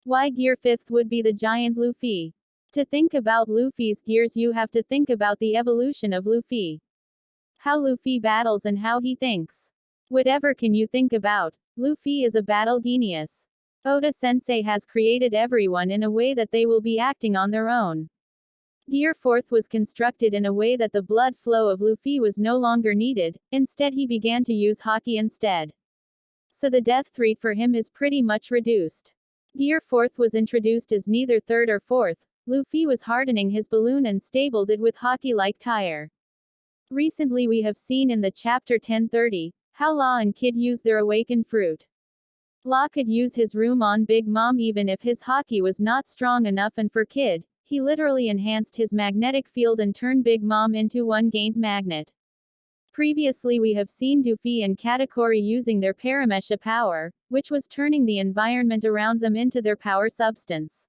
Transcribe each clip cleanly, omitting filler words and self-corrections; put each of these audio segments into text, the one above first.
Why gear 5th would be the giant Luffy. To think about Luffy's gears you have to think about the evolution of Luffy. How Luffy battles and how he thinks. Whatever can you think about? Luffy is a battle genius. Oda Sensei has created everyone in a way that they will be acting on their own. Gear 4th was constructed in a way that the blood flow of Luffy was no longer needed, instead he began to use haki instead. So the death threat for him is pretty much reduced. Gear 4th was introduced as neither 3rd or 4th, Luffy was hardening his balloon and stabled it with haki-like tire. Recently we have seen in the chapter 1030, how Law and Kid use their awakened fruit. Law could use his room on Big Mom even if his haki was not strong enough, and for Kid, he literally enhanced his magnetic field and turned Big Mom into one gaint magnet. Previously we have seen Dooffy and Katakuri using their Paramecia power, which was turning the environment around them into their power substance.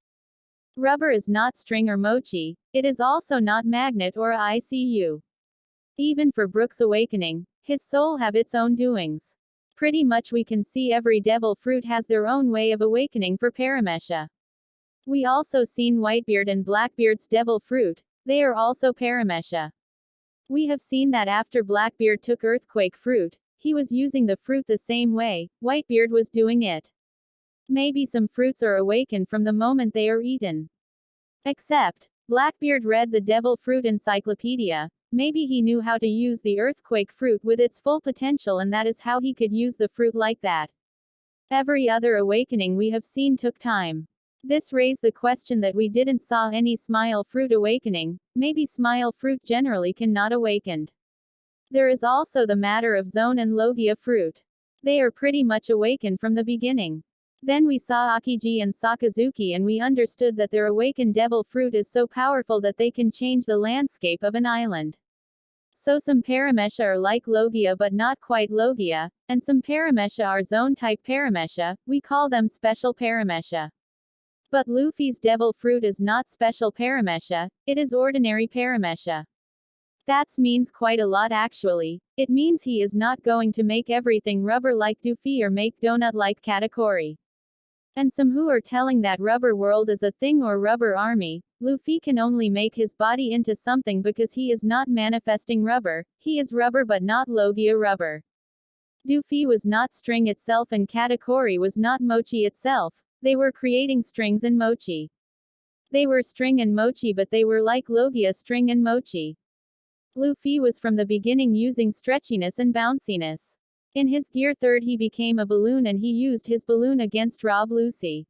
Rubber is not string or mochi, it is also not magnet or ICU. Even for Brook's awakening, his soul have its own doings. Pretty much we can see every devil fruit has their own way of awakening for Paramecia. We also seen Whitebeard and Blackbeard's devil fruit, they are also Paramecia. We have seen that after Blackbeard took earthquake fruit, he was using the fruit the same way, Whitebeard was doing it. Maybe some fruits are awakened from the moment they are eaten. Except, Blackbeard read the devil fruit encyclopedia, maybe he knew how to use the earthquake fruit with its full potential and that is how he could use the fruit like that. Every other awakening we have seen took time. This raised the question that we didn't saw any smile fruit awakening, maybe smile fruit generally cannot awakened. There is also the matter of zone and logia fruit. They are pretty much awakened from the beginning. Then we saw Akiji and Sakazuki and we understood that their awakened devil fruit is so powerful that they can change the landscape of an island. So some Paramecia are like Logia but not quite Logia, and some Paramecia are zone-type Paramecia, we call them special Paramecia. But Luffy's devil fruit is not special Paramecia, it is ordinary Paramecia. That means quite a lot actually, it means he is not going to make everything rubber like Dooffy or make donut like Katakuri. And some who are telling that rubber world is a thing or rubber army, Luffy can only make his body into something because he is not manifesting rubber, he is rubber but not Logia rubber. Dooffy was not string itself and Katakuri was not mochi itself, they were creating strings and mochi. They were string and mochi but they were like Logia string and mochi. Luffy was from the beginning using stretchiness and bounciness. In his gear 3rd he became a balloon and he used his balloon against Rob Lucy.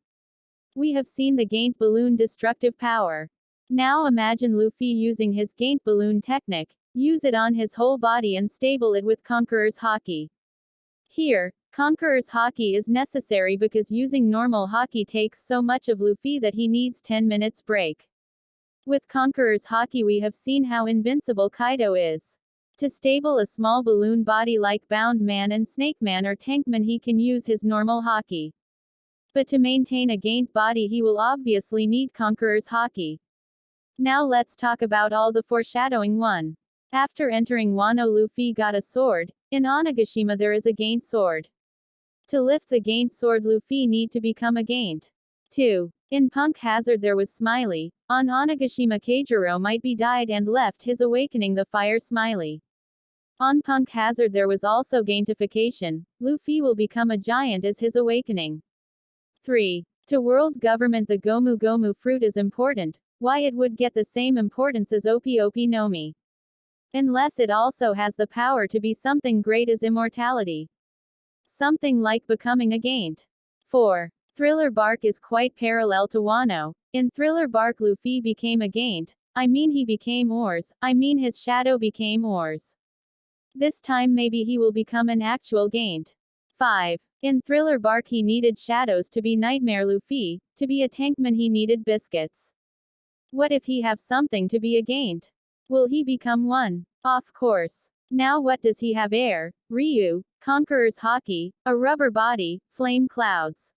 We have seen the gaint balloon destructive power. Now imagine Luffy using his gaint balloon technique, use it on his whole body and stable it with Conqueror's haki. Here, Conqueror's haki is necessary because using normal haki takes so much of Luffy that he needs 10 minutes break. With Conqueror's haki we have seen how invincible Kaido is. To stable a small balloon body like Bound Man and Snake Man or Tankman he can use his normal haki. But to maintain a gaint body he will obviously need Conqueror's haki. Now let's talk about all the foreshadowing. 1. After entering Wano Luffy got a sword, in Onigashima there is a gaint sword. To lift the gaint sword Luffy need to become a gaint. 2. In Punk Hazard there was Smiley, on Onigashima Kajiro might be died and left his awakening the fire Smiley. On Punk Hazard there was also gaintification, Luffy will become a giant as his awakening. 3. To world government the Gomu Gomu fruit is important, why it would get the same importance as Opi Opi no Mi. Unless it also has the power to be something great as immortality. Something like becoming a gaint. 4. Thriller Bark is quite parallel to Wano. In Thriller Bark Luffy became a gaint, I mean he became oars, I mean his shadow became oars. This time maybe he will become an actual gaint. 5. In Thriller Bark he needed shadows to be Nightmare Luffy, to be a tankman he needed biscuits. What if he have something to be a gaint? Will he become one? Of course. Now what does he have? Air, Ryu, Conqueror's haki, a rubber body, flame clouds.